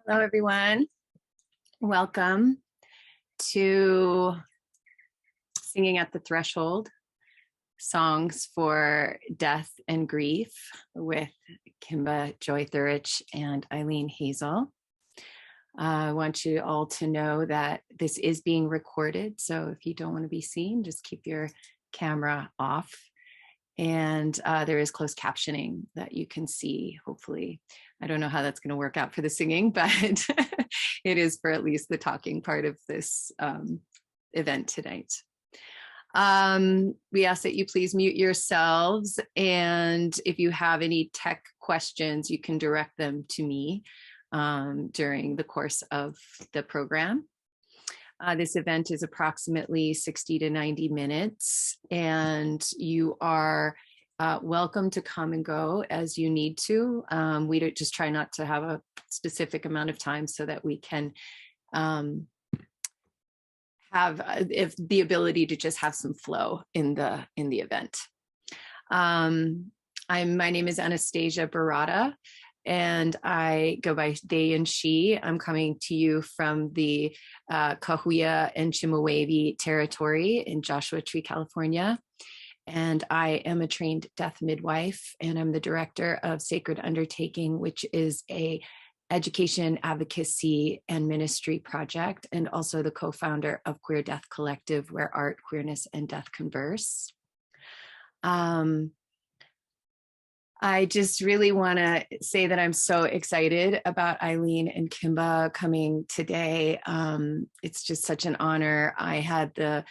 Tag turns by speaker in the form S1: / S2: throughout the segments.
S1: Hello, everyone. Welcome to Singing at the Threshold, Songs for Death and Grief with Kimba, Joy Theurich, and Eileen Hazel. I want you all to know that this is being recorded, so if you don't want to be seen, just keep your camera off. And there is closed captioning that you can see, hopefully. I don't know how that's going to work out for the singing, but it is for at least the talking part of this event tonight. We ask that you please mute yourselves, and if you have any tech questions, you can direct them to me during the course of the program. This event is approximately 60 to 90 minutes, and you are welcome to come and go as you need to. We don't just try not to have a specific amount of time so that we can have if the ability to just have some flow in the event. My name is Anastasia Barada, and I go by they and she. I'm coming to you from the Cahuilla and Chemehuevi territory in Joshua Tree, California. And I am a trained death midwife, and I'm the director of Sacred Undertaking, which is a education, advocacy, and ministry project, and also the co-founder of Queer Death Collective, where art, queerness, and death converse. I just really want to say that I'm so excited about Eileen and Kimba coming today. It's just such an honor. I had the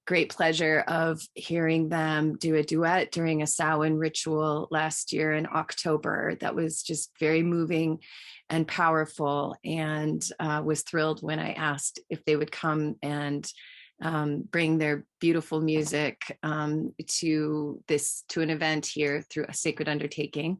S1: great pleasure of hearing them do a duet during a Samhain ritual last year in October. That was just very moving and powerful, and was thrilled when I asked if they would come and bring their beautiful music to an event here through a Sacred Undertaking,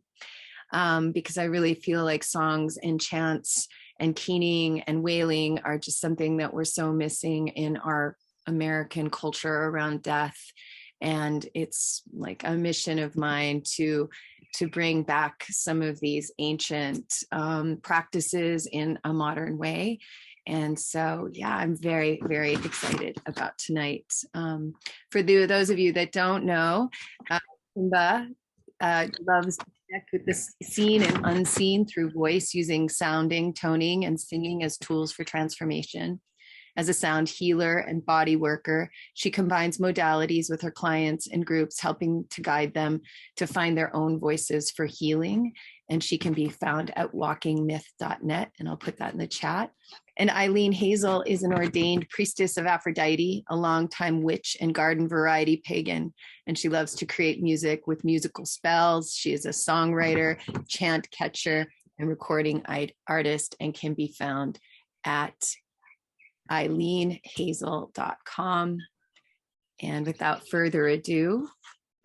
S1: because I really feel like songs and chants and keening and wailing are just something that we're so missing in our American culture around death. And it's like a mission of mine to bring back some of these ancient practices in a modern way. And so, yeah, I'm very, very excited about tonight. For those of you that don't know, Kimba loves to connect with the seen and unseen through voice, using sounding, toning, and singing as tools for transformation. As a sound healer and body worker, she combines modalities with her clients and groups, helping to guide them to find their own voices for healing. And she can be found at walkingmyth.net, and I'll put that in the chat. And Eileen Hazel is an ordained priestess of Aphrodite, a longtime witch and garden variety pagan, and she loves to create music with musical spells. She is a songwriter, chant catcher, and recording artist, and can be found at eileenhazel.com. And without further ado,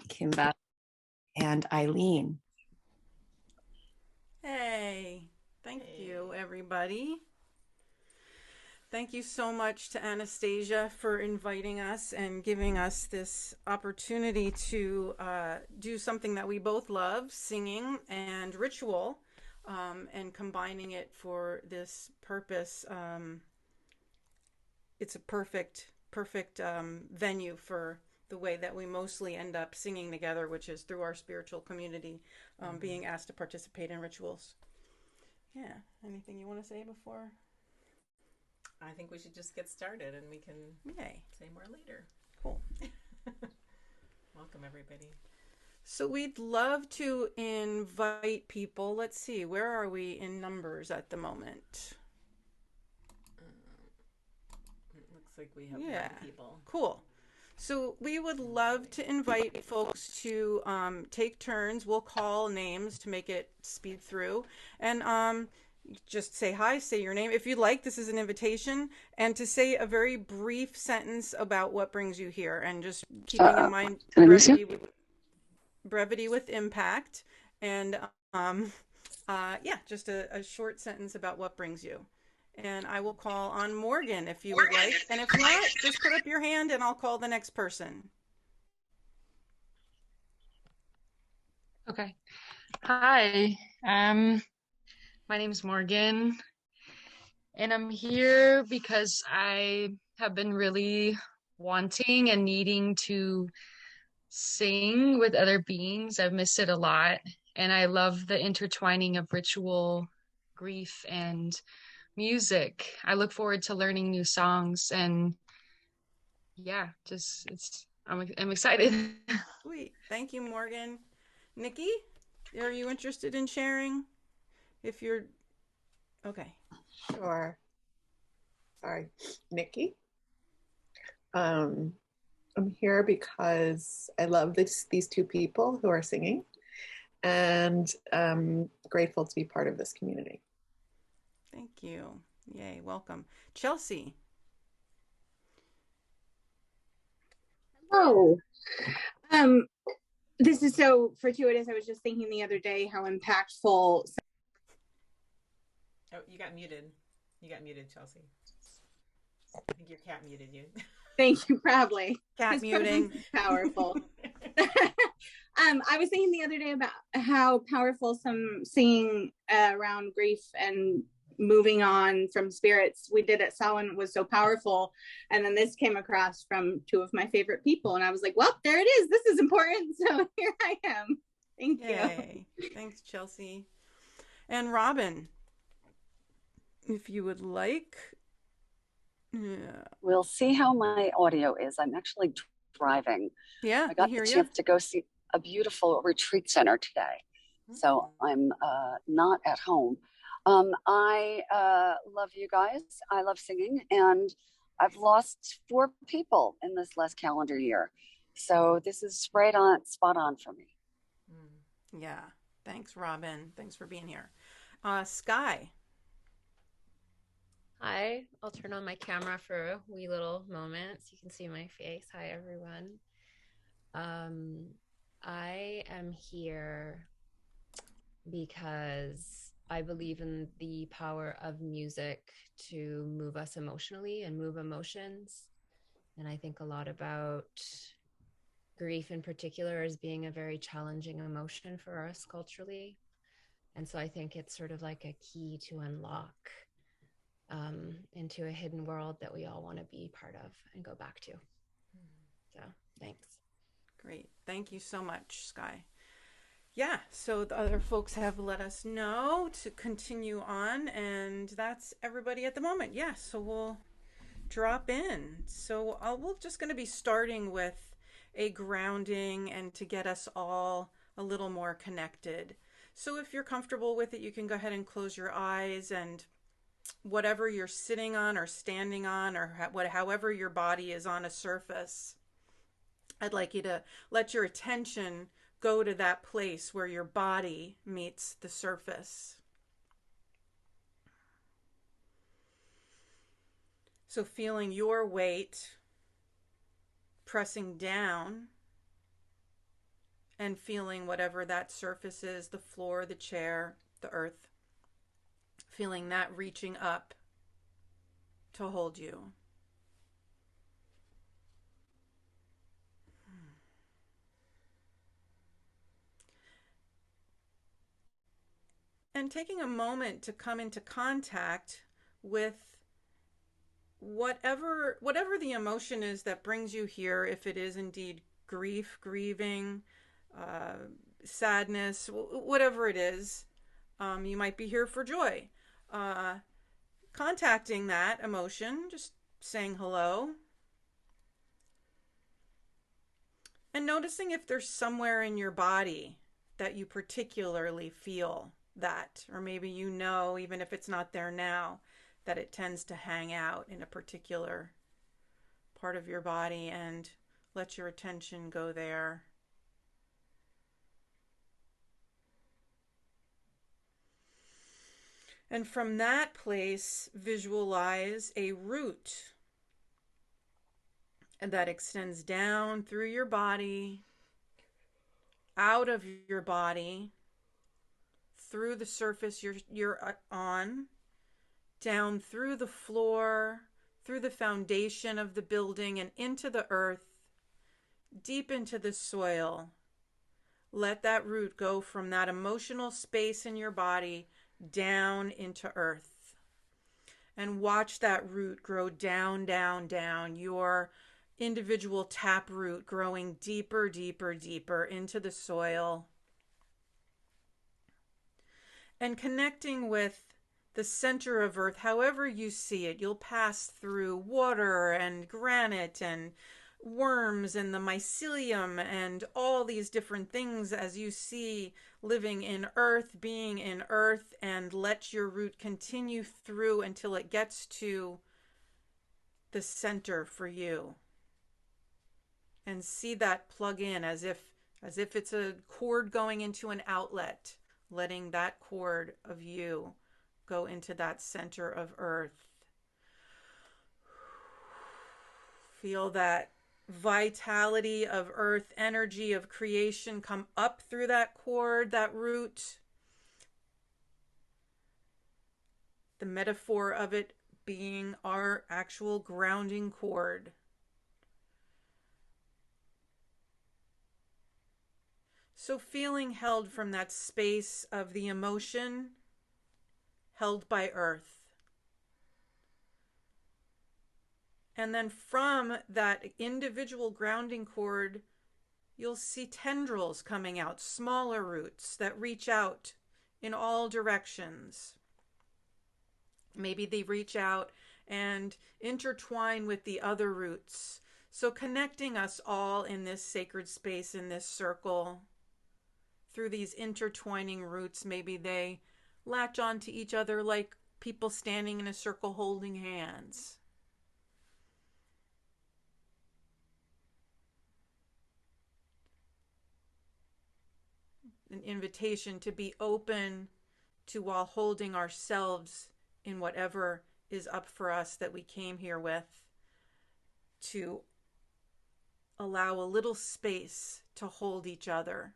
S1: Kimba and Eileen.
S2: Hey, thank you, everybody. Thank you so much to Anastasia for inviting us and giving us this opportunity to do something that we both love, singing and ritual, and combining it for this purpose. It's a perfect venue for the way that we mostly end up singing together, which is through our spiritual community, being asked to participate in rituals. Yeah. Anything you want to say before?
S3: I think we should just get started, and we can say more later.
S2: Cool.
S3: Welcome, everybody.
S2: So we'd love to invite people. Let's see, where are we in numbers at the moment?
S3: It looks like we have 9 people.
S2: Cool. So we would love to invite folks to take turns. We'll call names to make it speed through. And just say hi, say your name. If you'd like, this is an invitation. And to say a very brief sentence about what brings you here. And just keeping in mind brevity with impact. And just a short sentence about what brings you. And I will call on Morgan if you would like. And if not, just put up your hand and I'll call the next person.
S4: Okay. Hi. My name is Morgan. And I'm here because I have been really wanting and needing to sing with other beings. I've missed it a lot. And I love the intertwining of ritual, grief, and music. I look forward to learning new songs and yeah, I'm excited.
S2: Sweet. Thank you, Morgan. Nikki, are you interested in sharing? If you're okay.
S5: Sure. Sorry, Nikki. I'm here because I love these two people who are singing, and grateful to be part of this community.
S2: Thank you. Yay, welcome. Chelsea.
S6: Hello. This is so fortuitous. I was just thinking the other day how impactful.
S3: Oh, you got muted. You got muted, Chelsea. I think your cat muted you.
S6: Thank you, probably.
S2: Cat
S6: His
S2: muting.
S6: presence is powerful. I was thinking the other day about how powerful some singing around grief and moving on from spirits we did at Samhain was so powerful. And then this came across from two of my favorite people. And I was like, well, there it is. This is important. So here I am. Thank
S2: Yay.
S6: you.
S2: Thanks, Chelsea. And Robin, if you would like. Yeah.
S7: We'll see how my audio is. I'm actually driving.
S2: Yeah,
S7: I got the chance to go see a beautiful retreat center today. So I'm not at home. I love you guys. I love singing, and I've lost 4 people in this last calendar year. So this is spot on for me.
S2: Yeah. Thanks, Robin. Thanks for being here. Sky.
S8: Hi, I'll turn on my camera for a wee little moment so you can see my face. Hi, everyone. I am here because I believe in the power of music to move us emotionally and move emotions. And I think a lot about grief in particular as being a very challenging emotion for us culturally. And so I think it's sort of like a key to unlock into a hidden world that we all want to be part of and go back to. So thanks.
S2: Great. Thank you so much, Sky. Yeah, so the other folks have let us know to continue on, and that's everybody at the moment. Yeah, so we'll drop in. So we're just going to be starting with a grounding and to get us all a little more connected. So if you're comfortable with it, you can go ahead and close your eyes, and whatever you're sitting on or standing on or however your body is on a surface, I'd like you to let your attention go to that place where your body meets the surface. So feeling your weight pressing down and feeling whatever that surface is, the floor, the chair, the earth, feeling that reaching up to hold you. And taking a moment to come into contact with whatever the emotion is that brings you here, if it is indeed grief, grieving, sadness, whatever it is. You might be here for joy. Contacting that emotion, just saying hello. And noticing if there's somewhere in your body that you particularly feel that, or maybe you know, even if it's not there now, that it tends to hang out in a particular part of your body, and let your attention go there. And from that place, visualize a root and that extends down through your body, out of your body, through the surface you're on, down through the floor, through the foundation of the building, and into the earth, deep into the soil. Let that root go from that emotional space in your body down into earth. and watch that root grow down, down, down, your individual tap root growing deeper, deeper, deeper into the soil, and connecting with the center of earth, however you see it. You'll pass through water and granite and worms and the mycelium and all these different things as you see living in earth, being in earth, and let your root continue through until it gets to the center for you. And see that plug in as if it's a cord going into an outlet, letting that cord of you go into that center of earth. Feel that vitality of earth, energy of creation come up through that cord, that root. The metaphor of it being our actual grounding cord. So feeling held from that space of the emotion held by earth. And then from that individual grounding cord, you'll see tendrils coming out, smaller roots that reach out in all directions. Maybe they reach out and intertwine with the other roots. So connecting us all in this sacred space, in this circle, through these intertwining roots. Maybe they latch onto each other like people standing in a circle holding hands. An invitation to be open to, while holding ourselves in whatever is up for us that we came here with, to allow a little space to hold each other,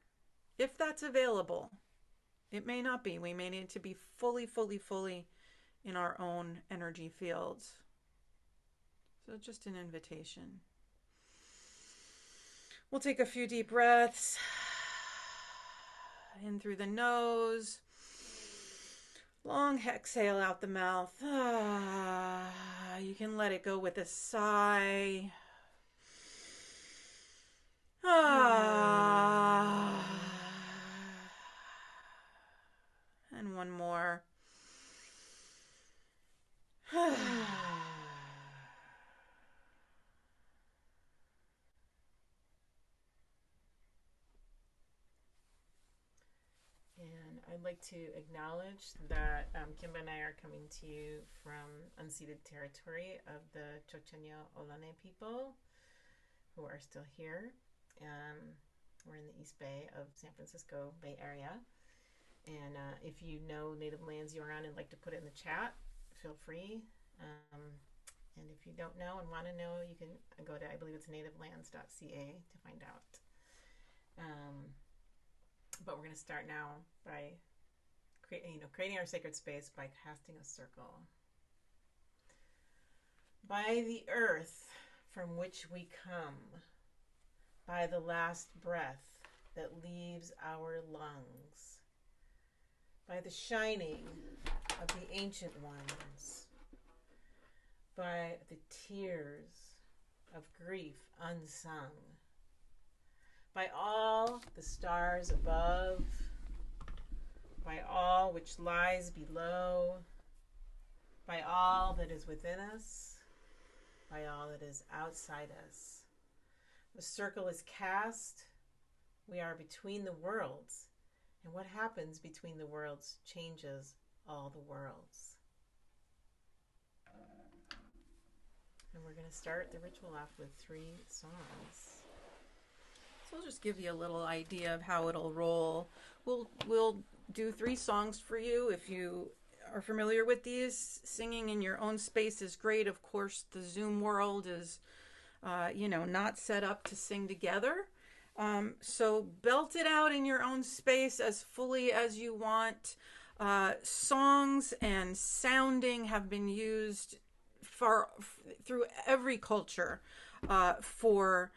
S2: if that's available. It may not be. We may need to be fully, fully, fully in our own energy fields. So just an invitation. We'll take a few deep breaths. In through the nose. Long exhale out the mouth. You can let it go with a sigh. And one more.
S3: And I'd like to acknowledge that Kimba and I are coming to you from unceded territory of the Chochenyo Ohlone people who are still here. We're in the East Bay of San Francisco Bay Area. And if you know native lands you're on and like to put it in the chat, feel free. And if you don't know and want to know, you can go to, I believe it's nativelands.ca to find out. But we're going to start now by creating our sacred space by casting a circle. By the earth from which we come, by the last breath that leaves our lungs, by the shining of the ancient ones, by the tears of grief unsung, by all the stars above, by all which lies below, by all that is within us, by all that is outside us. The circle is cast. We are between the worlds. And what happens between the worlds changes all the worlds. And we're going to start the ritual off with 3 songs.
S2: So I'll just give you a little idea of how it'll roll. We'll do 3 songs for you. If you are familiar with these, singing in your own space is great. Of course, the Zoom world is, not set up to sing together. So belt it out in your own space as fully as you want. Songs and sounding have been used through every culture for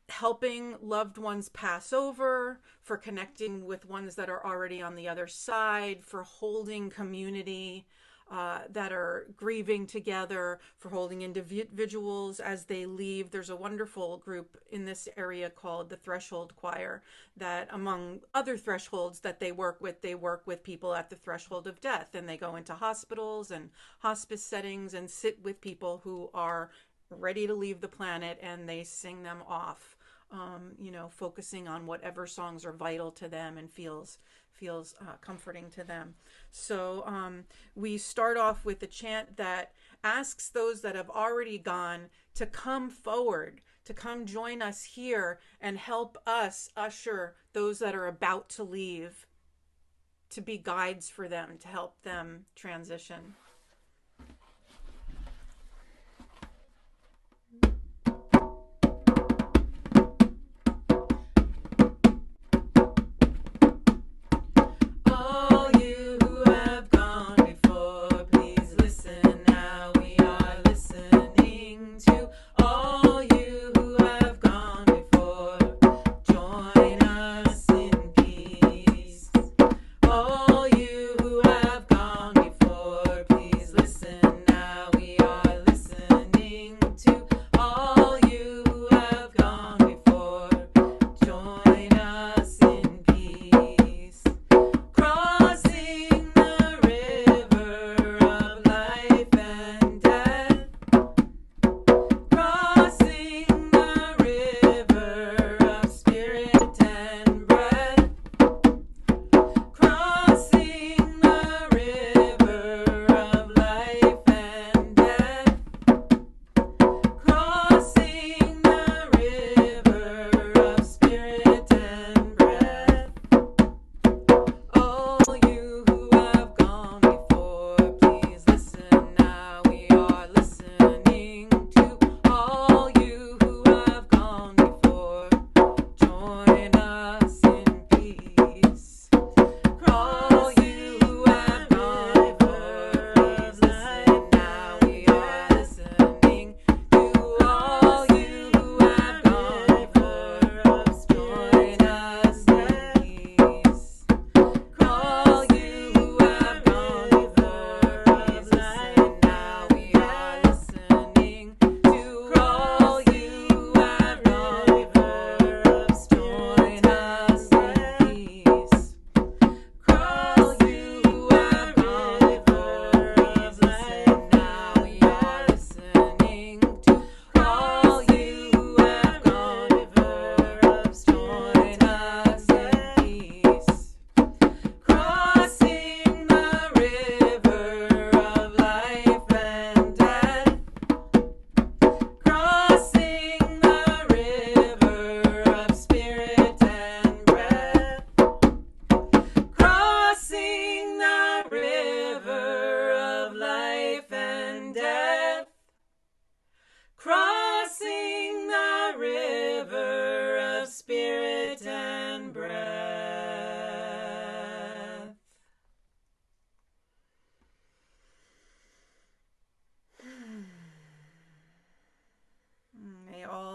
S2: helping loved ones pass over, for connecting with ones that are already on the other side, for holding community. that are grieving together, for holding individuals as they leave. There's a wonderful group in this area called the Threshold Choir that, among other thresholds that they work with people at the threshold of death, and they go into hospitals and hospice settings and sit with people who are ready to leave the planet, and they sing them off, focusing on whatever songs are vital to them and feels comforting to them. So we start off with a chant that asks those that have already gone to come forward, to come join us here and help us usher those that are about to leave, to be guides for them, to help them transition.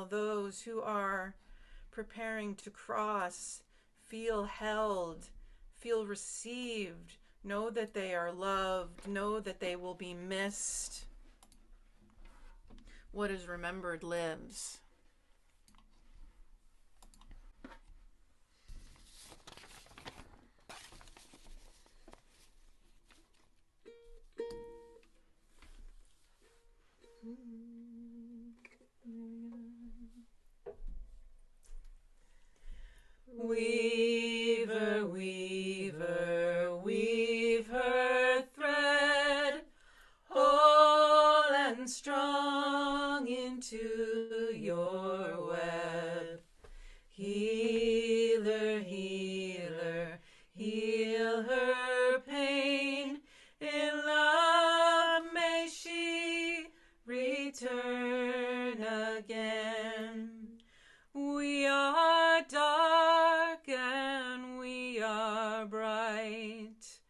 S2: Those who are preparing to cross feel held, feel received, know that they are loved, know that they will be missed. What is remembered lives. Weaver, weaver, weave her thread, whole and strong into your web. Healer, healer, heal her pain. In love may she return again. We are dark and we are bright.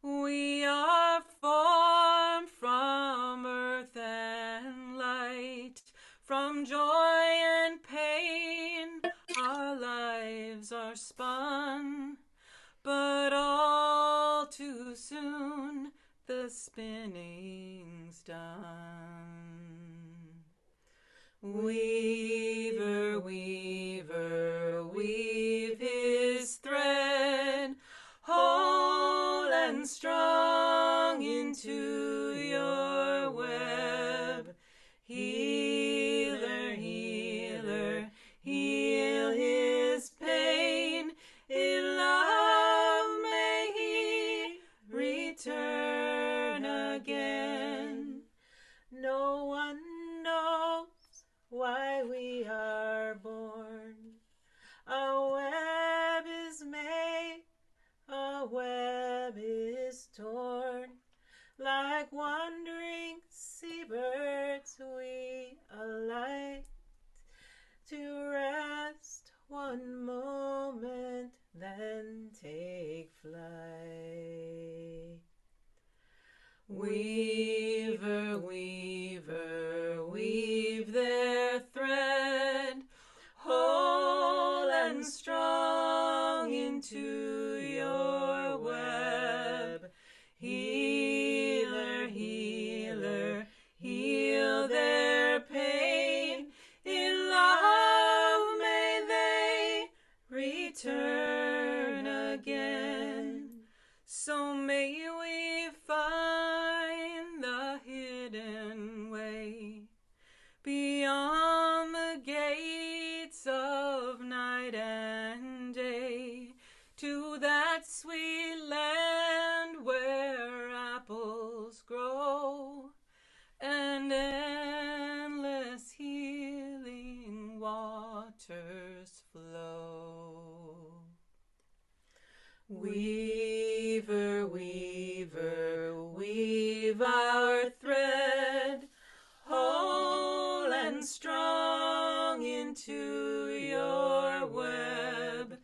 S2: We are formed from earth and light. From joy and pain our lives are spun. But all too soon the the spinning's done. Weaver, weaver, weave his thread, whole and strong into your web. Healer, healer, heal his pain. In love may he return again. No one knows why we are born. A web is made, a web is torn. Like wandering seabirds we alight to rest one moment, then take flight. Weaver, weaver, weave their thread, whole and strong into your web. Healer, healer, heal their pain. In love may they return again. So may we find the hidden way beyond the gates of night and day, to that sweet land where apples grow and endless healing waters flow. Weaver, weaver, weave our thread, whole and strong into your web.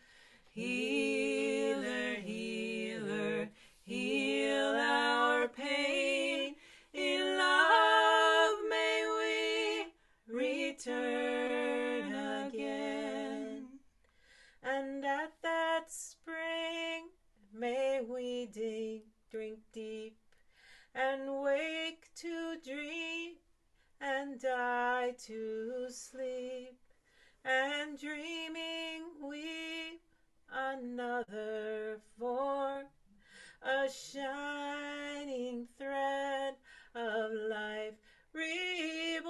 S2: Healer, healer, heal our pain. In love may we return again. And at that spring may we drink deep and wake to dream and die to sleep, and dreaming weep another form, a shining thread of life reborn.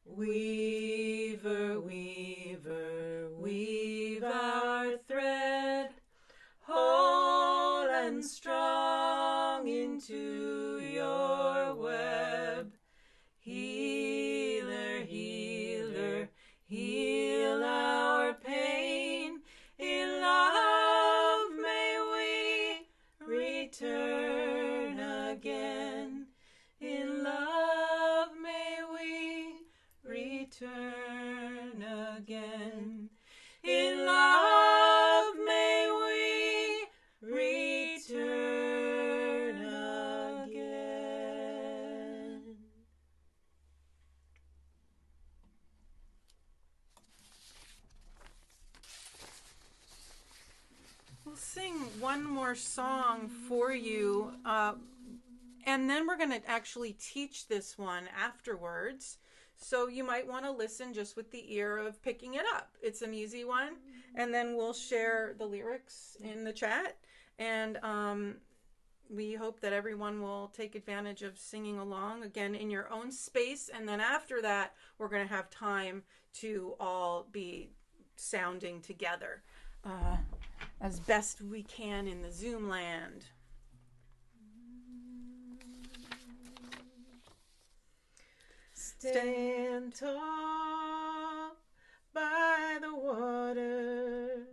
S2: Weaver, weaver, weave our thread, whole and strong into your web. Healer, healer, heal our pain. In love may we return again. In love may we return again. In love may we return again. We'll sing one more song for you, and then we're going to actually teach this one afterwards. So you might want to listen just with the ear of picking it up. It's an easy one. And then we'll share the lyrics in the chat. And we hope that everyone will take advantage of singing along, again, in your own space. And then after that, we're going to have time to all be sounding together as best we can in the Zoom land. Stand tall by the water,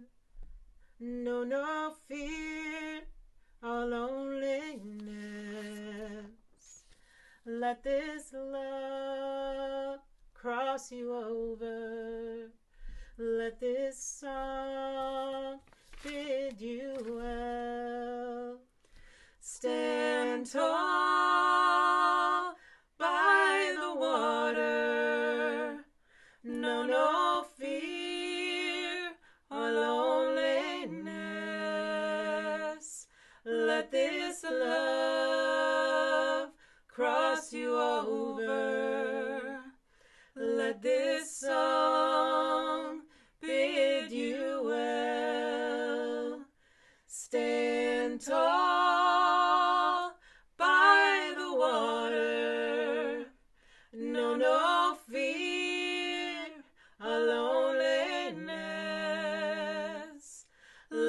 S2: know no fear or loneliness. Let this love cross you over. Let this song bid you well. Stand tall by the water, know no fear or loneliness. Let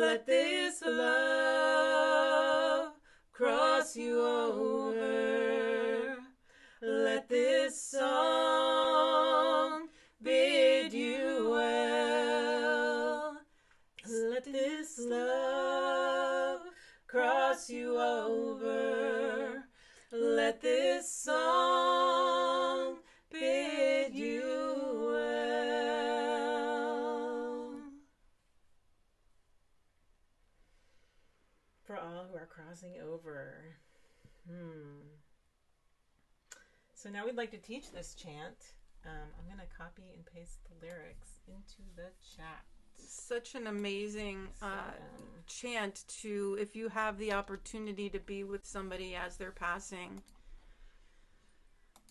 S3: Let this love cross you over. Let this song bid you well. Let this love cross you over. Let this song bid you well. For all who are crossing over. So now we'd like to teach this chant. I'm going to copy and paste the lyrics into the chat.
S2: Such an amazing chant to, if you have the opportunity to be with somebody as they're passing,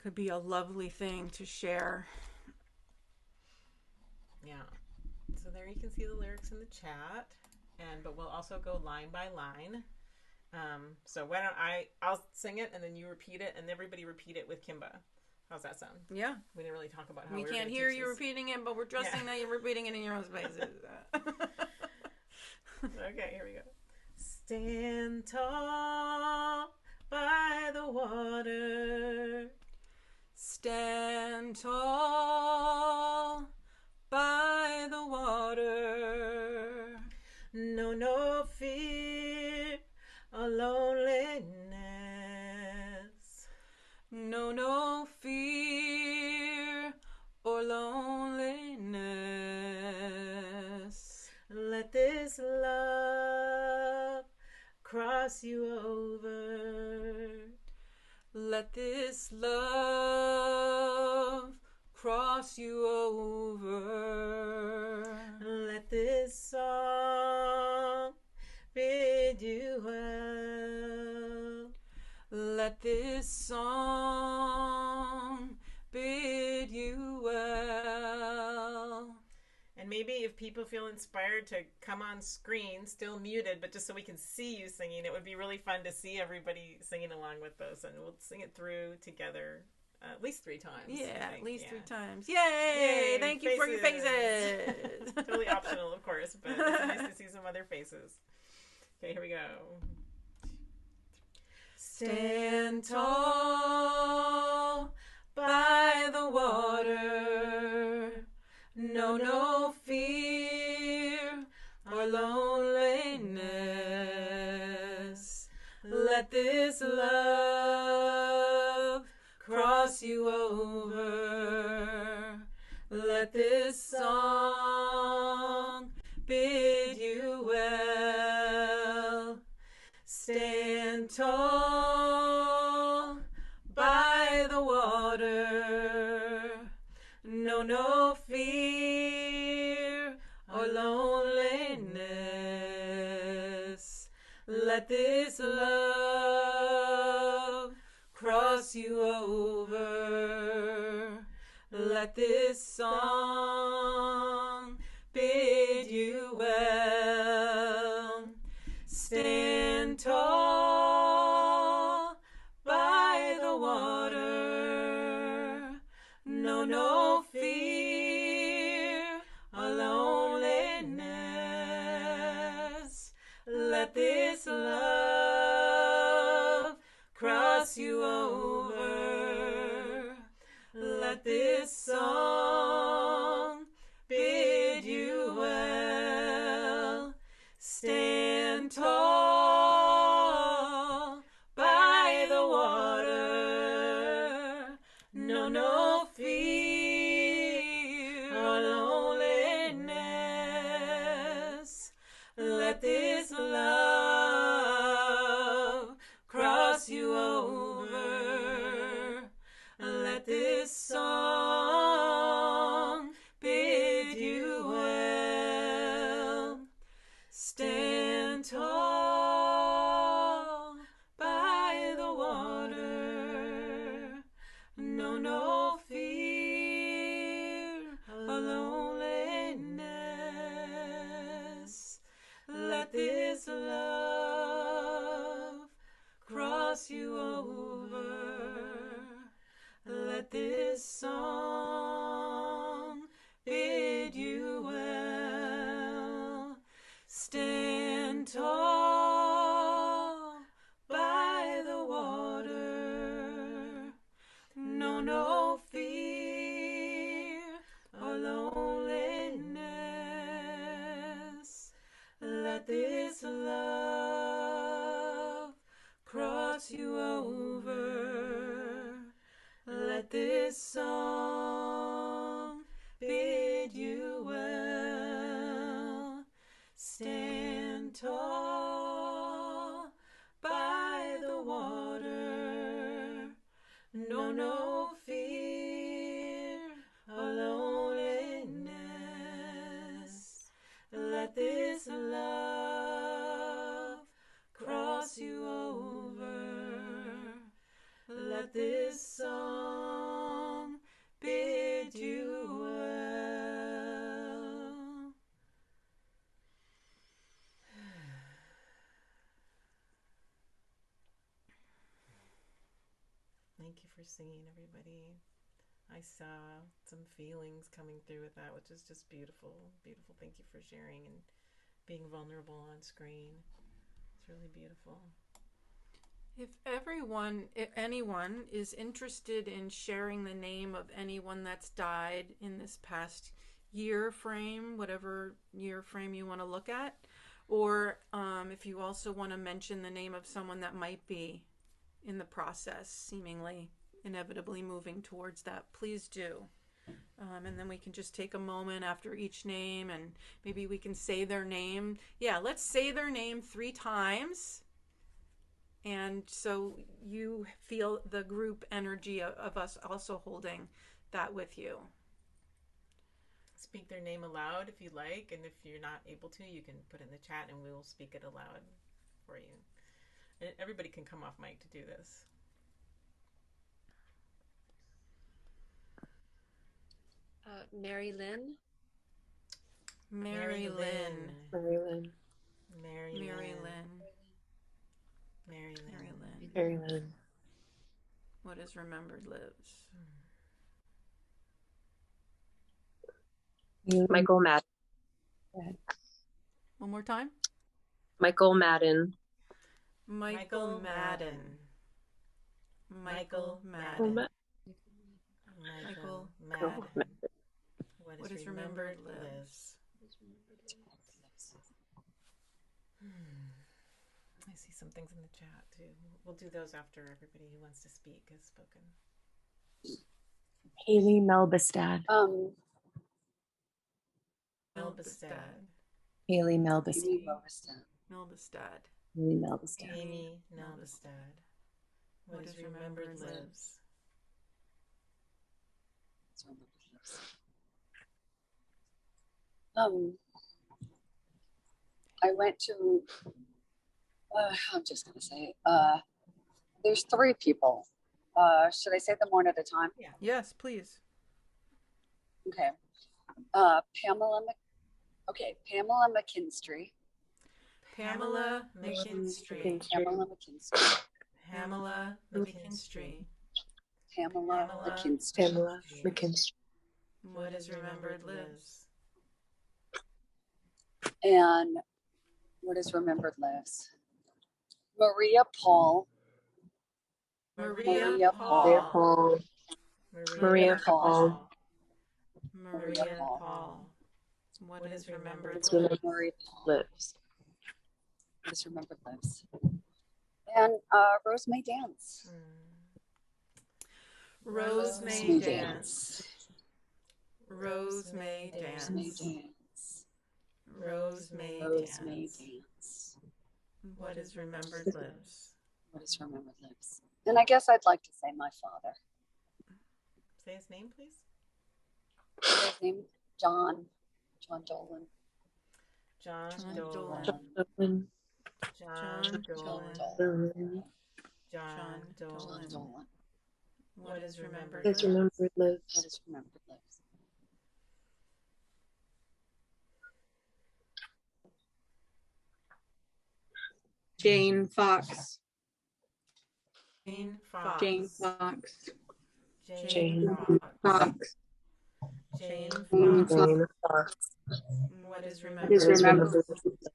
S2: could be a lovely thing to share.
S3: Yeah. So there you can see the lyrics in the chat, but we'll also go line by line. So why don't I'll sing it and then you repeat it and everybody repeat it with Kimba. How's that sound?
S2: Yeah.
S3: We didn't really talk about how
S2: we can't hear you repeating it, but we're trusting that you're repeating it in your own spaces.
S3: Okay, here we go. Stand tall by the water.
S2: Stand tall by the water.
S3: Know no fear or loneliness.
S2: Know no fear or loneliness.
S3: Let this love cross you over.
S2: Let this love cross you over.
S3: Let this song bid you well.
S2: Let this song bid you well.
S3: And maybe if people feel inspired to come on screen, still muted, but just so we can see you singing, it would be really fun to see everybody singing along with us. And we'll sing it through together at least 3 times.
S2: Yeah, at least 3 times. Yay! Thank you for your faces.
S3: Totally optional, of course, but it's nice to see some other faces. Okay, here we go.
S2: Stand tall by the water. Know no fear or loneliness. Let this love cross you over. Let this song bid you well. Stand tall by the water. Know no fear or loneliness. Let this love cross you over. Let this song bid you well. Stand tall by the water. Know no fear or loneliness. Let this love cross you over. Let this song bid you well. Stand tall by the water. Know no fear or loneliness. Let this love cross you over. Let this song bid you well. Stand tall by the water. Know no fear or loneliness. Let this love cross you over. Let this song bid you well. Stand
S3: Stand tall by the water. Know no fear or loneliness. Let this love cross you over. Let this song bid you well. Stand tall by the water. Know no fear or loneliness. Let this love cross you over. Let this song bid you well. Thank you for singing, everybody. I saw some feelings coming through with that, which is just beautiful. Beautiful. Thank you for sharing and being vulnerable on screen. It's really beautiful.
S2: If anyone is interested in sharing the name of anyone that's died in this past year frame, whatever year frame you want to look at, or if you also want to mention the name of someone that might be in the process, seemingly inevitably moving towards that, please do. And then we can just take a moment after each name and maybe we can say their name. Yeah, let's say their name 3 times. And so you feel the group energy of us also holding that with you.
S3: Speak their name aloud if you like, and if you're not able to, you can put it in the chat and we will speak it aloud for you. And everybody can come off mic to do this.
S8: Mary Lynn.
S2: Mary Lynn.
S5: Mary Lynn.
S3: Mary
S2: Mary
S3: Lynn.
S2: Lynn.
S3: Mary Lynn.
S2: Mary Lynn.
S5: Mary Lynn.
S2: What is remembered lives.
S9: Michael Madden.
S2: One more time.
S9: Michael Madden.
S2: Michael Madden. Michael Madden. Michael Madden. What is remembered lives.
S3: I see some things in the chat too. We'll do those after everybody who wants to speak has spoken.
S1: Haley Melbestad.
S2: Melbestad.
S1: Haley Melbestad.
S2: Melbestad.
S1: Haley Melbestad.
S3: Amy Melbestad. What is remembered lives.
S7: I went to, I'm just going to say, there's 3 people. Should I say them one at a time?
S3: Yeah.
S2: Yes, please.
S7: Okay. Pamela McKinstry.
S3: Pamela McKinstry.
S7: Pamela McKinstry.
S3: Pamela McKinstry.
S7: Pamela McKinstry.
S5: Pamela McKinstry.
S3: What is remembered lives.
S7: And what is remembered lives? Maria Paul.
S3: Maria
S5: Maria
S3: Paul.
S5: Paul.
S3: Maria
S7: Paul.
S2: Maria Paul. What is remembered
S5: It's
S2: lives.
S7: Maria
S5: lives.
S7: What is remembered lives. And Rose May Dance.
S2: Rose May Dance. Rose May
S7: Rose May
S2: Dance.
S7: Dance.
S2: Rose May
S7: Rose May
S2: Dance.
S7: Dance.
S2: What is remembered lives.
S7: What is remembered lives. And I guess I'd like to say my father.
S3: Say his name, please.
S7: His name, John Dolan.
S3: John
S2: John
S3: Dolan.
S2: Dolan.
S3: John Dolan.
S2: John
S7: John
S2: Dolan.
S7: Dolan.
S2: What is remembered
S5: It's
S2: lives.
S5: remembered lives.
S7: What is remembered lives.
S6: Jane Fox.
S3: Jane Fox.
S6: Jane Fox.
S3: Jane
S6: Fox.
S3: Jane
S6: Jane
S3: Fox.
S6: Fox.
S5: Fox.
S2: What is
S6: Is
S2: remembered
S6: remembered.
S2: lives.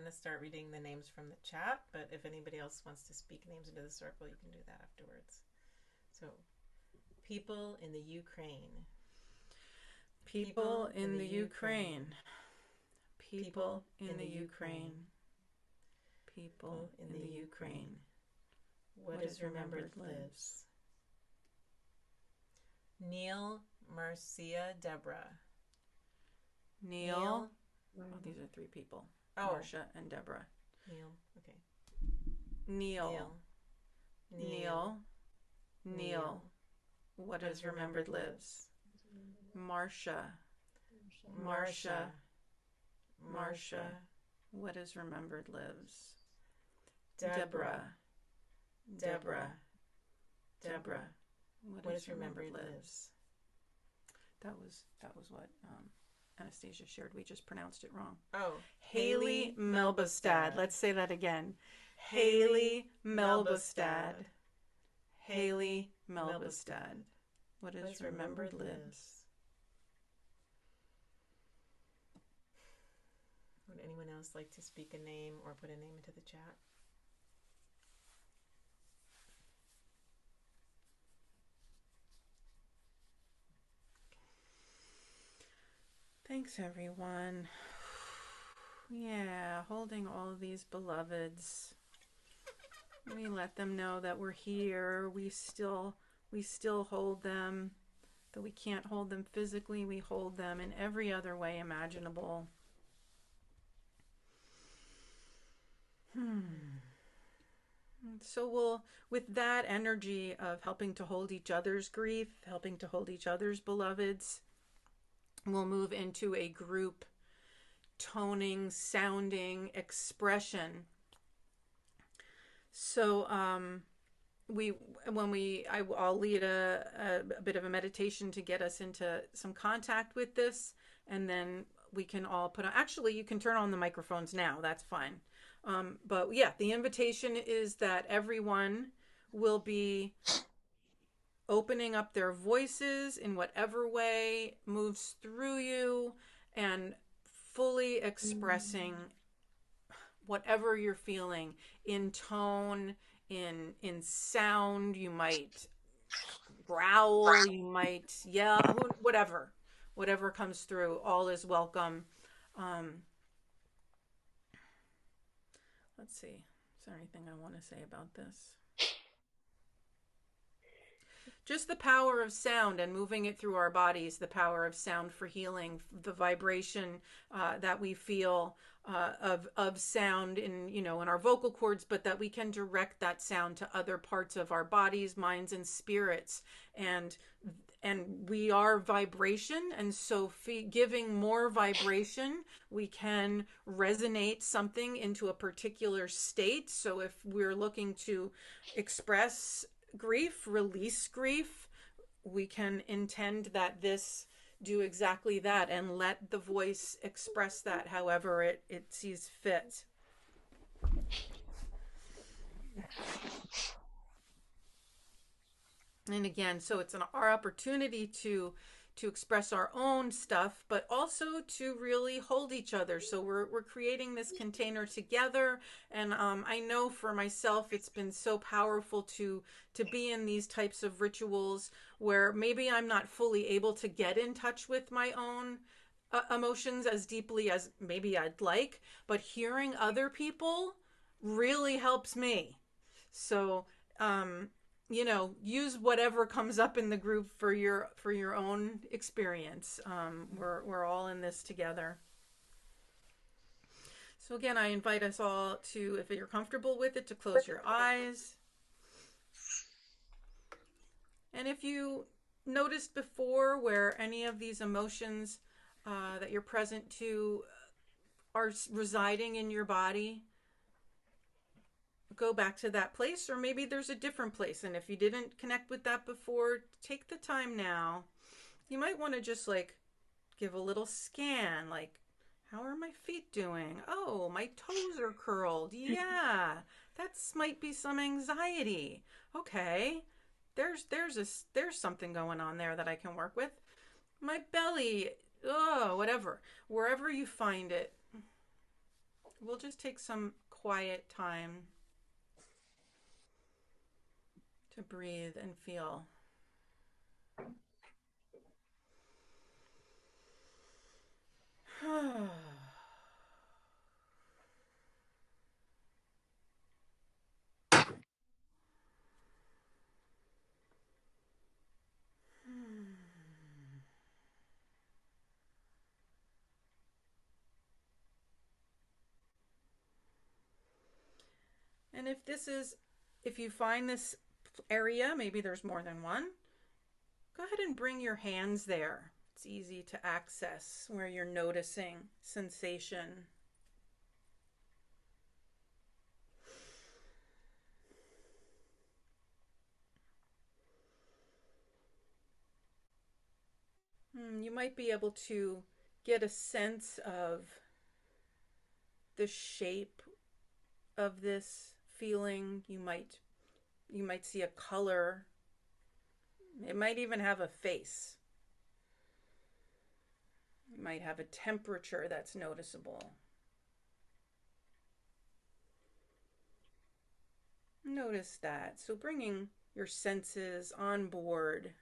S3: to start reading the names from the chat, but if anybody else wants to speak names into the circle, you can do that afterwards. So, people in the Ukraine.
S2: People in the Ukraine. People in the Ukraine. People in the Ukraine.
S3: What is remembered lives. Neil, Marcia, Deborah.
S2: Neil. Oh, these are three people.
S3: Oh.
S2: Marcia and Deborah.
S3: Neil. Okay.
S2: Neil. Neil. Neil. What is remembered lives. Marcia. Marcia. Marcia. What is remembered lives. Deborah. Deborah. Deborah. What is remembered lives. That was what Anastasia shared. We just pronounced it wrong.
S3: Oh,
S2: Haley Melbastad. Let's say that again. Haley Melbastad. Haley Melbastad. What is remembered lives.
S3: Would anyone else like to speak a name or put a name into the chat?
S2: Thanks, everyone. Yeah, holding all of these beloveds. We let them know that we're here. We still hold them. Though we can't hold them physically, we hold them in every other way imaginable. So with that energy of helping to hold each other's grief, helping to hold each other's beloveds, we'll move into a group toning, sounding expression. So I'll lead a bit of a meditation to get us into some contact with this, and then we can all put on, actually you can turn on the microphones now, that's fine. But yeah, the invitation is that everyone will be opening up their voices in whatever way moves through you and fully expressing whatever you're feeling in tone, in sound. You might growl, you might yell, whatever comes through, all is welcome. Let's see, is there anything I want to say about this? Just the power of sound and moving it through our bodies, the power of sound for healing, the vibration that we feel of sound in our vocal cords, but that we can direct that sound to other parts of our bodies, minds, and spirits. And we are vibration, and so giving more vibration, we can resonate something into a particular state. So if we're looking to express grief, release grief, we can intend that this do exactly that and let the voice express that however it sees fit. And again, so it's our opportunity to express our own stuff, but also to really hold each other. So we're creating this container together. And I know for myself, it's been so powerful to be in these types of rituals where maybe I'm not fully able to get in touch with my own emotions as deeply as maybe I'd like, but hearing other people really helps me. So, use whatever comes up in the group for your own experience. We're all in this together. So again, I invite us all to, if you're comfortable with it, to close your eyes. And if you noticed before where any of these emotions that you're present to are residing in your body, go back to that place, or maybe there's a different place. And if you didn't connect with that before, take the time now. You might want to just give a little scan, how are my feet doing? Oh, my toes are curled. Yeah, might be some anxiety. Okay, there's something going on there that I can work with. My belly, whatever. Wherever you find it, We'll just take some quiet time to breathe and feel. And if you find this area, maybe there's more than one, go ahead and bring your hands there. It's easy to access where you're noticing sensation. You might be able to get a sense of the shape of this feeling. You might see a color. It might even have a face. You might have a temperature that's noticeable. Notice that. So bringing your senses on board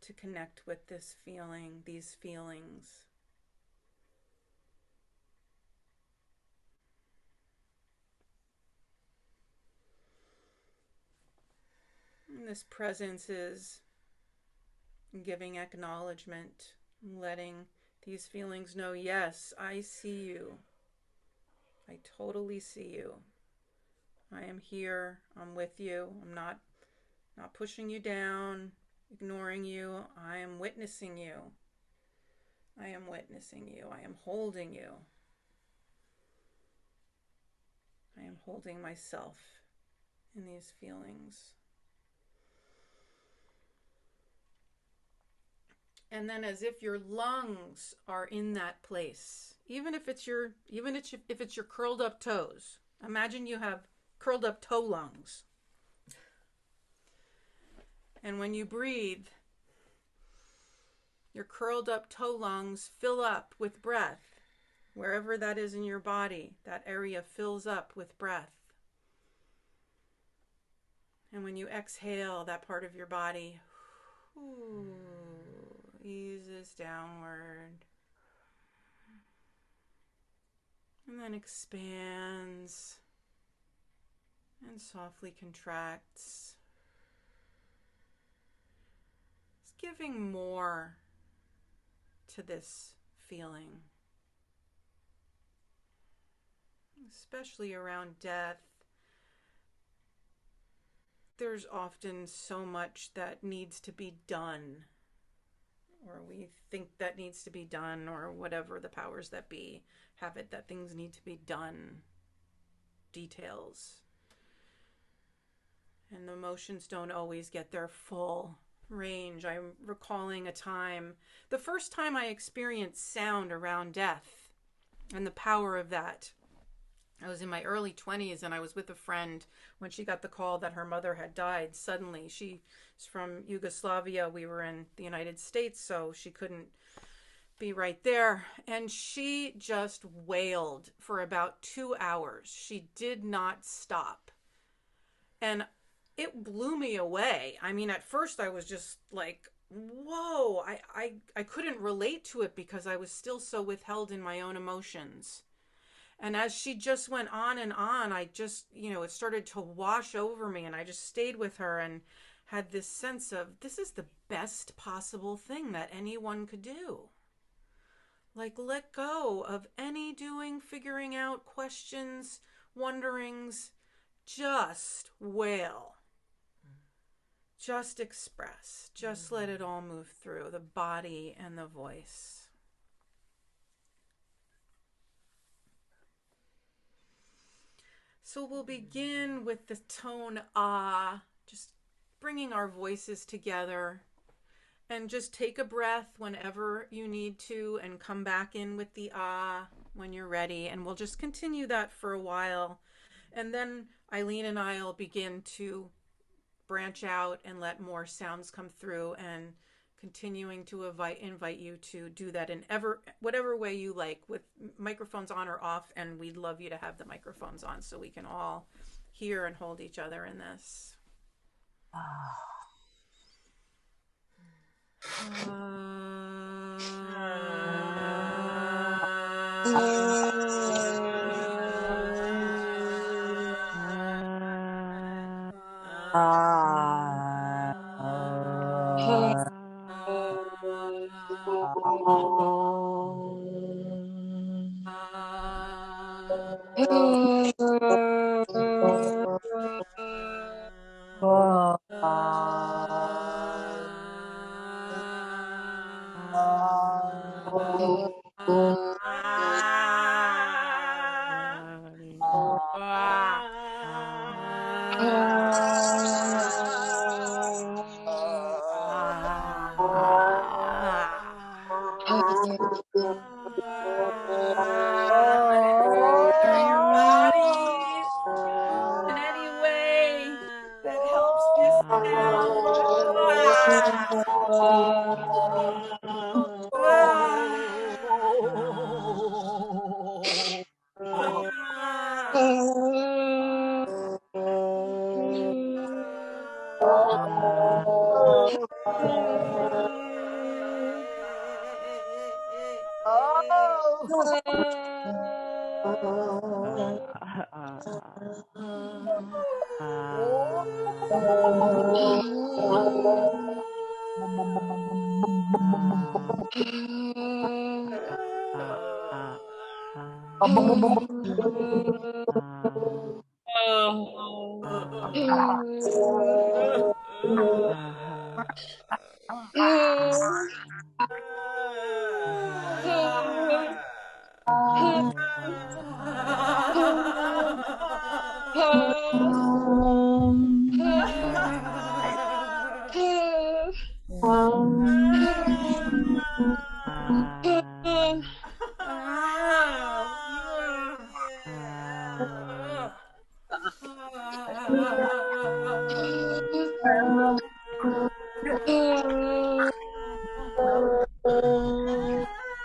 S2: to connect with this feeling, these feelings. And this presence is giving acknowledgement, letting these feelings know, yes, I see you. I totally see you. I am here. I'm with you. I'm not pushing you down, ignoring you. I am witnessing you. I am witnessing you. I am holding you. I am holding myself in these feelings. And then, as if your lungs are in that place, even if it's your curled up toes. Imagine you have curled up toe lungs. And when you breathe, your curled up toe lungs fill up with breath. Wherever that is in your body, that area fills up with breath. And when you exhale, that part of your body eases downward. And then expands and softly contracts. It's giving more to this feeling, especially around death. There's often so much that needs to be done, or we think that needs to be done, or whatever the powers that be have it, that things need to be done. Details. And the emotions don't always get their full range. I'm recalling a time, the first time I experienced sound around death and the power of that. I was in my early 20s and I was with a friend when she got the call that her mother had died suddenly. She's from Yugoslavia. We were in the United States, so she couldn't be right there. And she just wailed for about 2 hours. She did not stop. And it blew me away. I mean, at first I was just like, whoa, I couldn't relate to it because I was still so withheld in my own emotions. And as she just went on and on, I just, it started to wash over me, and I just stayed with her and had this sense of, this is the best possible thing that anyone could do. Like, let go of any doing, figuring out, questions, wonderings. Just wail. Just express. Just let it all move through the body and the voice. So we'll begin with the tone ah, just bringing our voices together. And just take a breath whenever you need to and come back in with the ah when you're ready. And we'll just continue that for a while. And then Eileen and I will begin to branch out and let more sounds come through and continuing to invite you to do that in whatever way you like, with microphones on or off, and we'd love you to have the microphones on so we can all hear and hold each other in this. Stir your bodies in any way that helps this sound.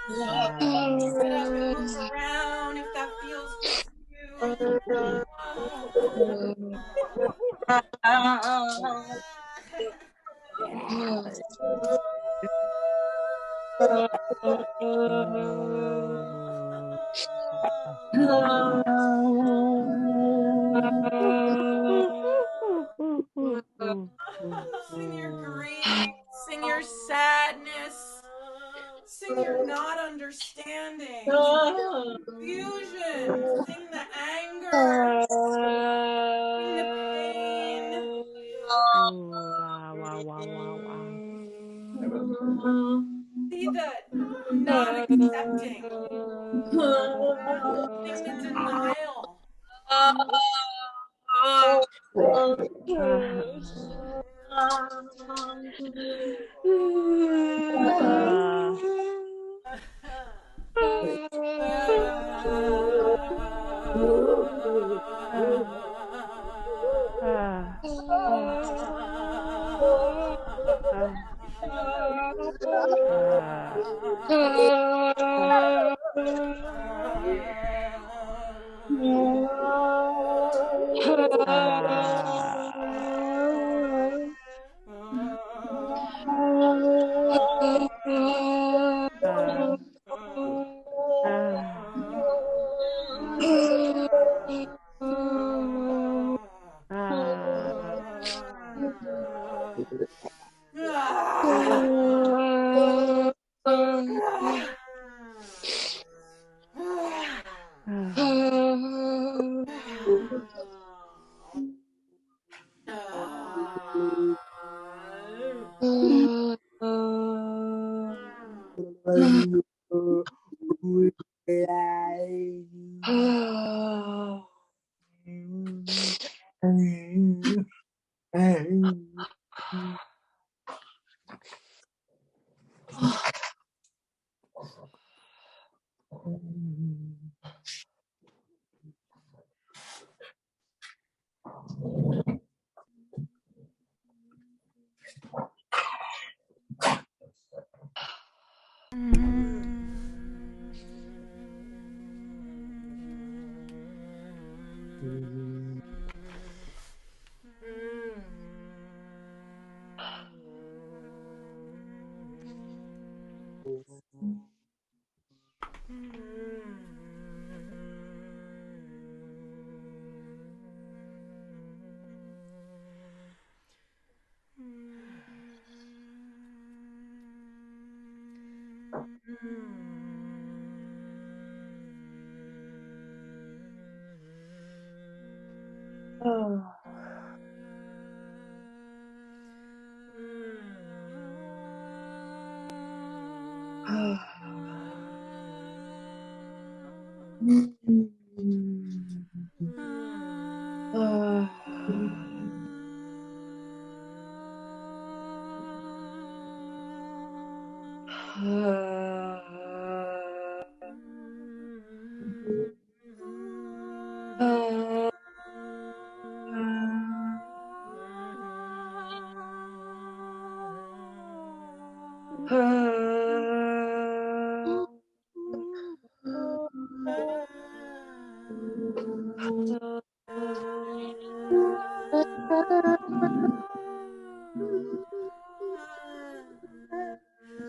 S2: Get up and move around if that feels good to Sing your grief, sing your sadness, sing your not understanding, sing your confusion, sing the anger, sing the pain. See the not accepting, sing the denial.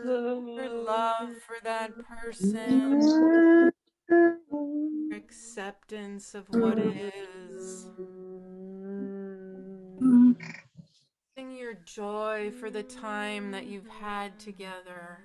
S2: Your love for that person, acceptance of what is. Sing your joy for the time that you've had together.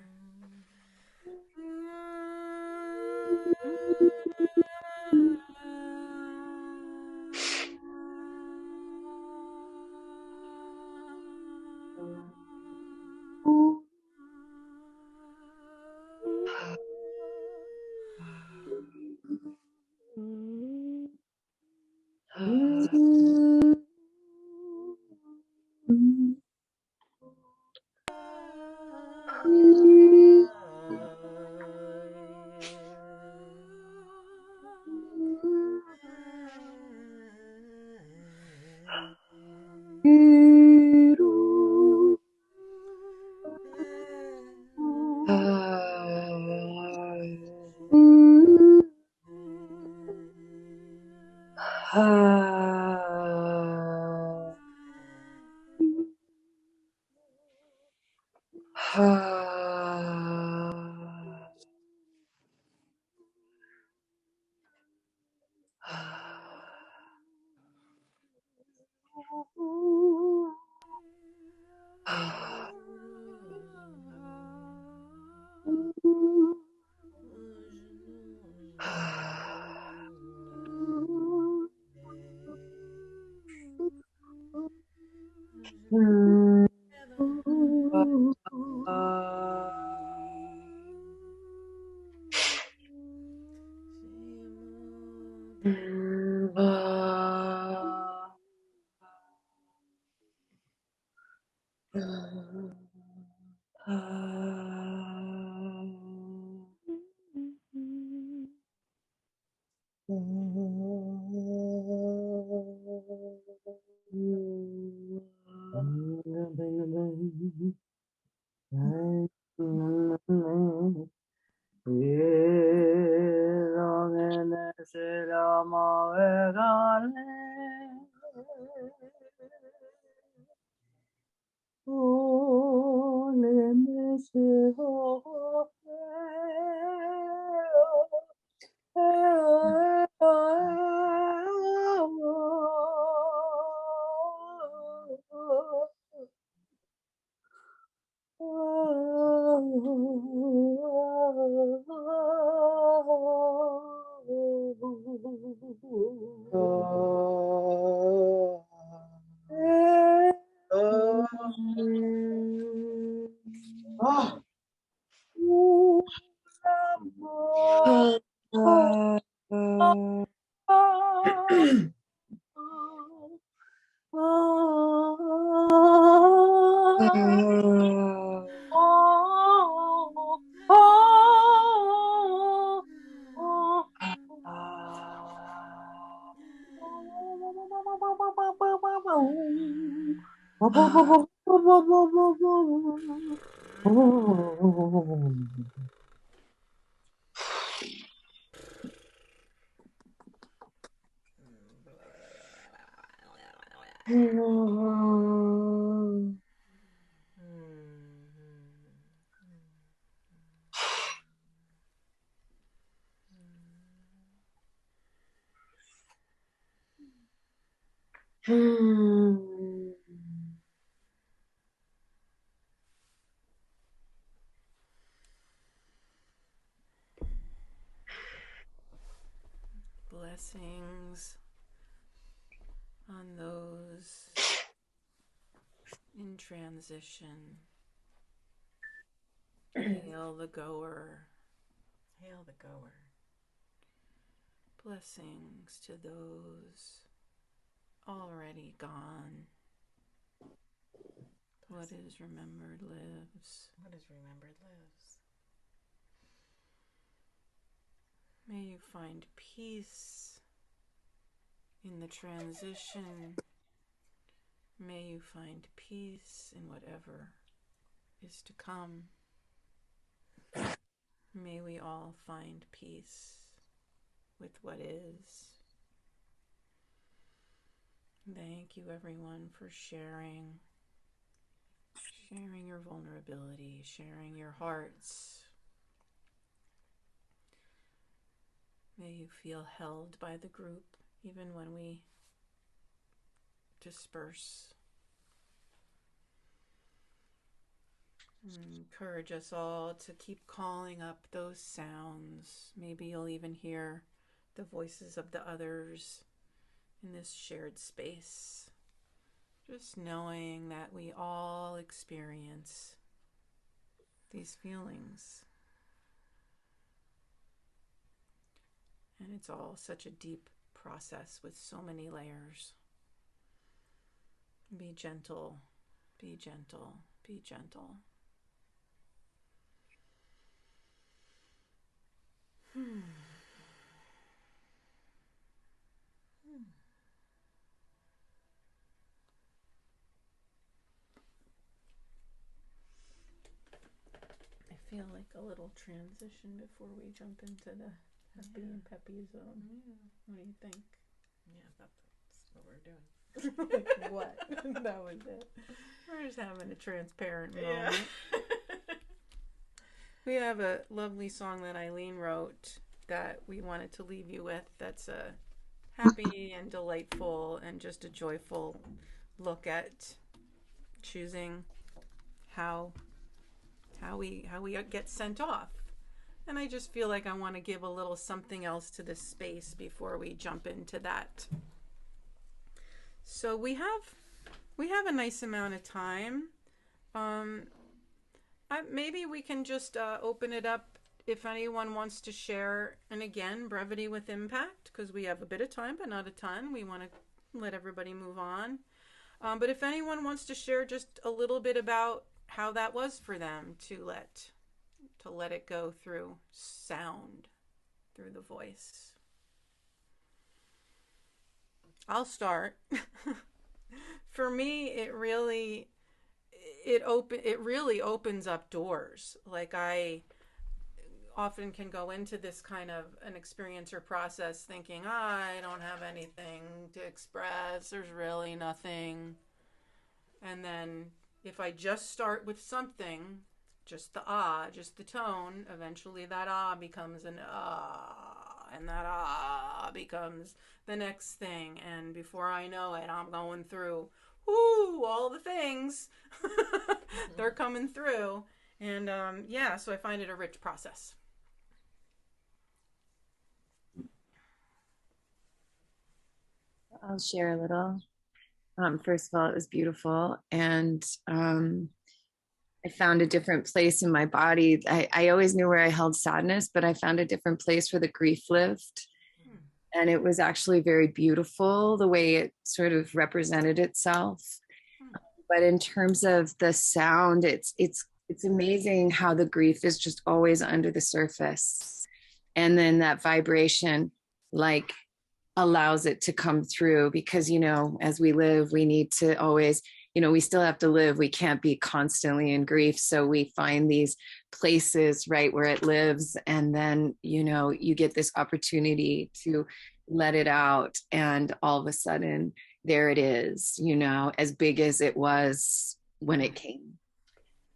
S2: Blessings on those in transition. Hail the goer.
S3: Hail the goer.
S2: Blessings to those already gone. What is remembered lives.
S3: What is remembered lives.
S2: May you find peace in the transition. May you find peace in whatever is to come. May we all find peace with what is. Thank you, everyone, for sharing your vulnerability, sharing your hearts. May you feel held by the group, even when we disperse. Encourage us all to keep calling up those sounds. Maybe you'll even hear the voices of the others in this shared space. Just knowing that we all experience these feelings. And it's all such a deep process with so many layers. Be gentle, be gentle, be gentle. I feel like a little transition before we jump into the happy and peppy zone. What do you think?
S3: Yeah, that's what we're doing.
S2: Like what? That was it. We're just having a transparent moment. We have a lovely song that Eileen wrote that we wanted to leave you with. That's a happy and delightful and just a joyful look at choosing how we get sent off. And I just feel like I want to give a little something else to this space before we jump into that. So we have a nice amount of time. Maybe we can just open it up if anyone wants to share. And again, brevity with impact, because we have a bit of time, but not a ton. We want to let everybody move on. But if anyone wants to share just a little bit about how that was for them to let it go through sound, through the voice. I'll start. For me, it really opens up doors. Like, I often can go into this kind of an experience or process thinking, I don't have anything to express, there's really nothing. And then if I just start with something, just the just the tone, eventually that becomes an and that becomes the next thing. And before I know it, I'm going through all the things. They're coming through. And so I find it a rich process.
S1: I'll share a little. First of all, it was beautiful. And I found a different place in my body. I always knew where I held sadness, but I found a different place where the grief lived. And it was actually very beautiful, the way it sort of represented itself. But in terms of the sound, it's amazing how the grief is just always under the surface. And then that vibration, like, allows it to come through, because, as we live, we need to always, we still have to live. We can't be constantly in grief. So we find these places, right, where it lives. And then, you get this opportunity to let it out. And all of a sudden, there it is, as big as it was when it came.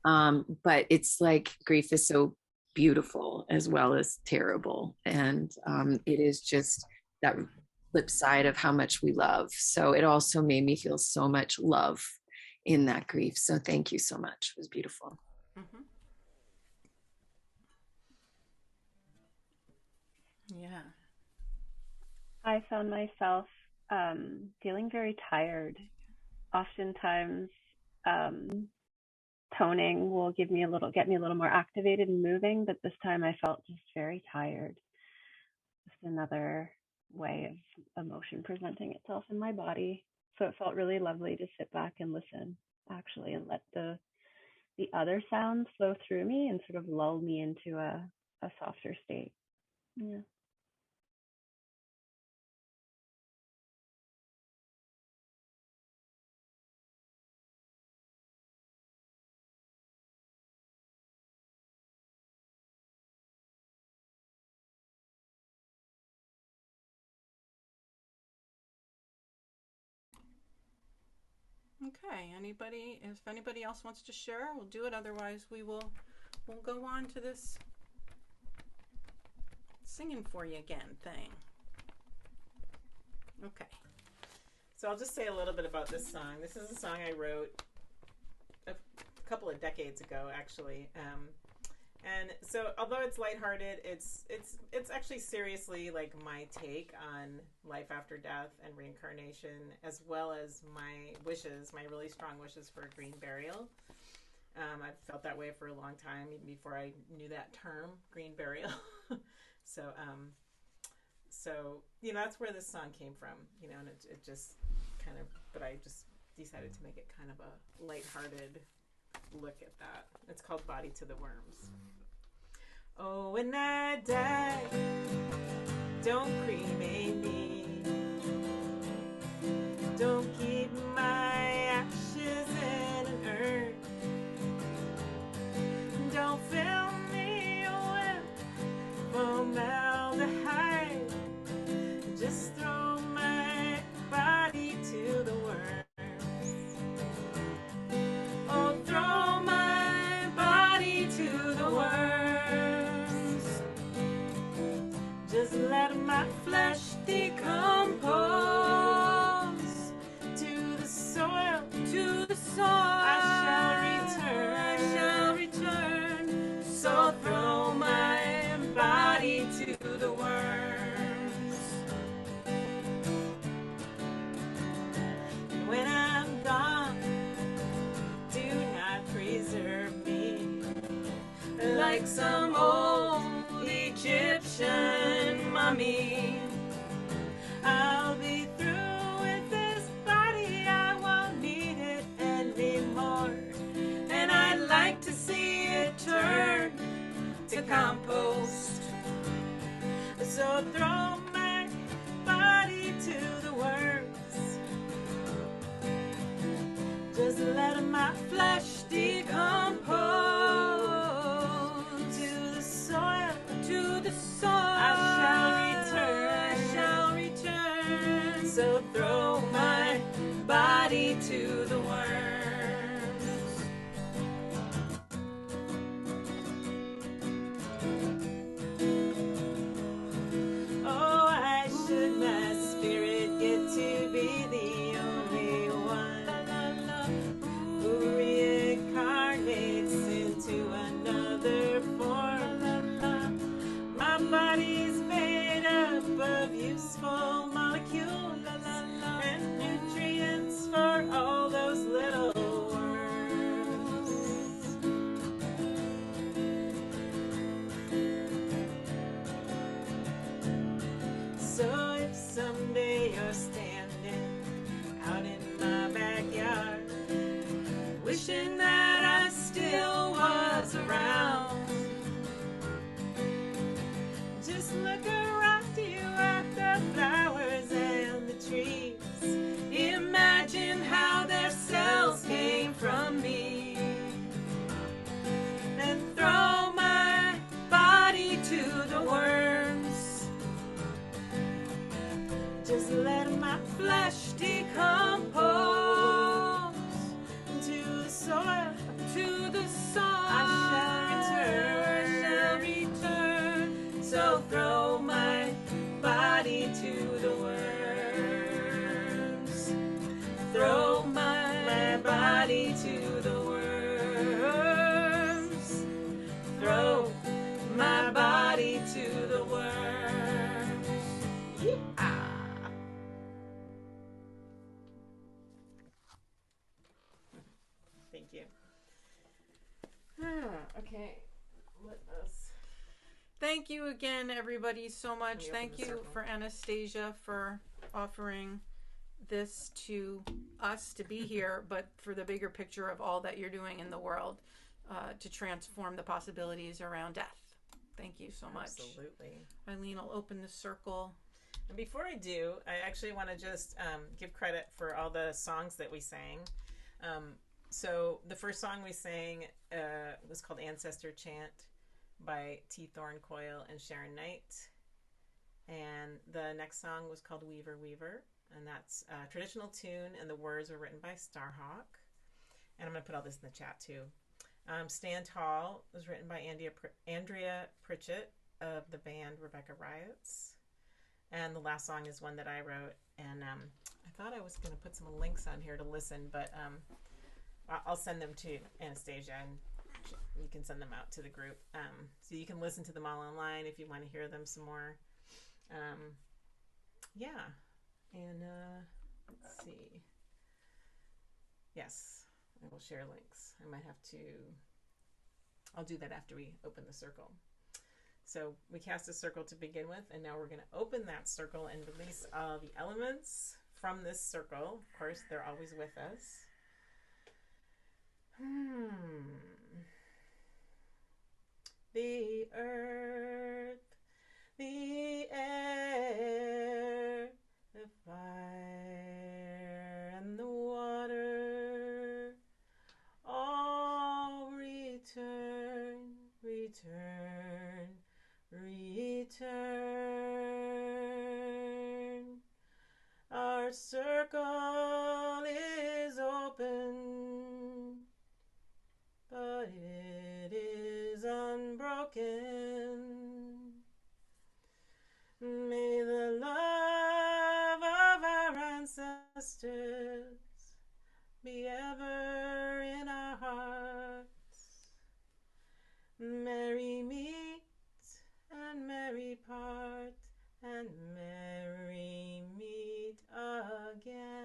S1: But it's like grief is so beautiful as well as terrible. And it is just that flip side of how much we love. So it also made me feel so much love in that grief. So thank you so much. It was beautiful.
S2: Mm-hmm. Yeah.
S10: I found myself feeling very tired. Oftentimes, toning will get me a little more activated and moving, but this time I felt just very tired. Just another way of emotion presenting itself in my body. So it felt really lovely to sit back and listen, actually, and let the other sounds flow through me and sort of lull me into a softer state. Yeah.
S2: Okay, if anybody else wants to share, we'll do it. Otherwise, we'll go on to this singing for you again thing. Okay.
S3: So I'll just say a little bit about this song. This is a song I wrote a couple of decades ago, actually. And so, although it's lighthearted, it's actually seriously like my take on life after death and reincarnation, as well as my really strong wishes for green burial. I've felt that way for a long time, even before I knew that term, green burial. So that's where this song came from, and it just kind of, but I just decided to make it kind of a lighthearted look at that. It's called Body to the Worms. Oh, when I die, don't cremate me. Don't keep my ashes in an urn. Don't fill me with formaldehyde. Just throw my body to the worms. Oh, throw my body to the worms. Just let my flesh decompose to the soil, to the soil. I shall return. So throw my body to the worms. When I'm gone, do not preserve me like some old Egyptian mummy. I'll be through with this body, I won't need it anymore. And I'd like to see it turn to compost. So throw my body to the worms. Just let my flesh decompose to the soil, to the soil. I shall return. So throw my body to the worms. Oh, I should my spirit get to be the only one who reincarnates into another form. My body's made up of useful molecules and nutrients for all those little worms. So if someday you're standing out in my backyard, wishing that I still was around, just look around you at the flowers and the trees. Imagine how their cells came from me. And throw my body to the worms. Just let my flesh decompose to the soil, to the soil. I shall return. So throw my body to the worms. Throw my body to the worms. Throw my body to the worms. Yeah. Thank you. Okay. Let us.
S2: Thank you again, everybody, so much. Thank you for Anastasia for offering this to us to be here, but for the bigger picture of all that you're doing in the world to transform the possibilities around death. Thank you so much.
S3: Absolutely.
S2: Eileen will open the circle.
S3: And before I do, I actually want to just give credit for all the songs that we sang. So the first song we sang was called Ancestor Chant by Thorn, Coyle, and Sharon Knight. And the next song was called Weaver Weaver. And that's a traditional tune, and the words were written by Starhawk. And I'm going to put all this in the chat too. Stand Tall was written by Andrea Pritchett of the band Rebecca Riots. And the last song is one that I wrote. And I thought I was going to put some links on here to listen, but I'll send them to Anastasia, and you can send them out to the group. So you can listen to them all online if you want to hear them some more. Yeah. And let's see. Yes. I will share links. I might have to, I'll do that after we open the circle. So we cast a circle to begin with, and now we're going to open that circle and release all the elements from this circle. Of course, they're always with us. The earth, the air, the fire, and the water, all return, return, return. Our circle is open, but it is unbroken. May the love of our ancestors be ever in our hearts. Merry meet and merry part, and merry meet again.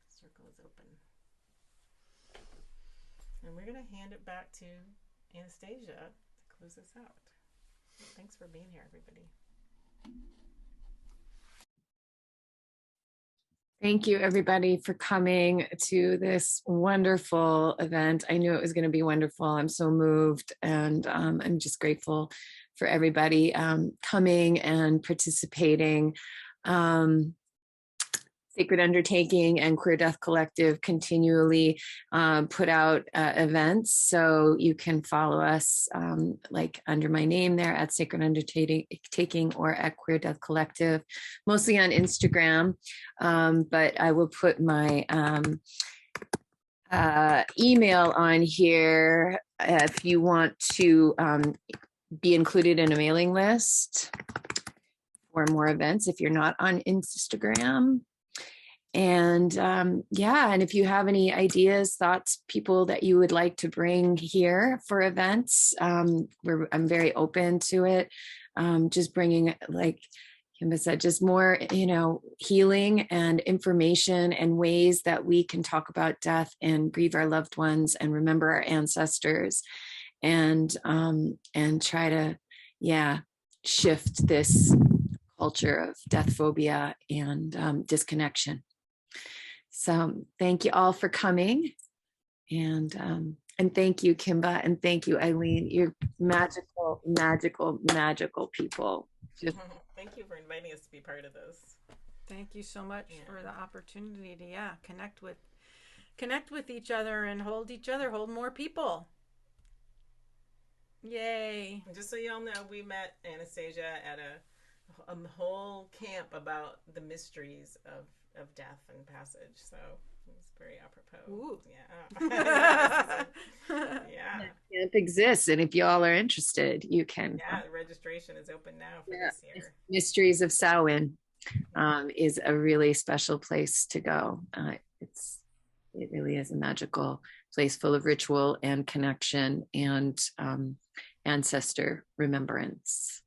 S3: Circle is open. And we're going to hand it back to Anastasia to close this out. Thanks for being here, everybody.
S1: Thank you, everybody, for coming to this wonderful event. I knew it was going to be wonderful. I'm so moved, and I'm just grateful for everybody coming and participating. Sacred Undertaking and Queer Death Collective continually put out events, so you can follow us like under my name there at Sacred Undertaking or at Queer Death Collective, mostly on Instagram, but I will put my email on here if you want to be included in a mailing list for more events if you're not on Instagram. And yeah, and if you have any ideas, thoughts, people that you would like to bring here for events, I'm very open to it. Just bringing, like Kimba said, just more, healing and information and ways that we can talk about death and grieve our loved ones and remember our ancestors, and try to, shift this culture of death phobia and disconnection. So thank you all for coming, and thank you, Kimba, and thank you, Eileen. You're magical, magical, magical people.
S3: Thank you for inviting us to be part of this.
S2: Thank you so much for the opportunity to connect with each other and hold more people. Yay.
S3: Just so you all know, we met Anastasia at a whole camp about the mysteries of death and passage, so it was very apropos.
S2: Ooh.
S3: Yeah.
S1: Camp exists, and if y'all are interested, you can.
S3: Yeah, the registration is open now for this year.
S1: Mysteries of Samhain is a really special place to go. It really is a magical place full of ritual and connection and ancestor remembrance.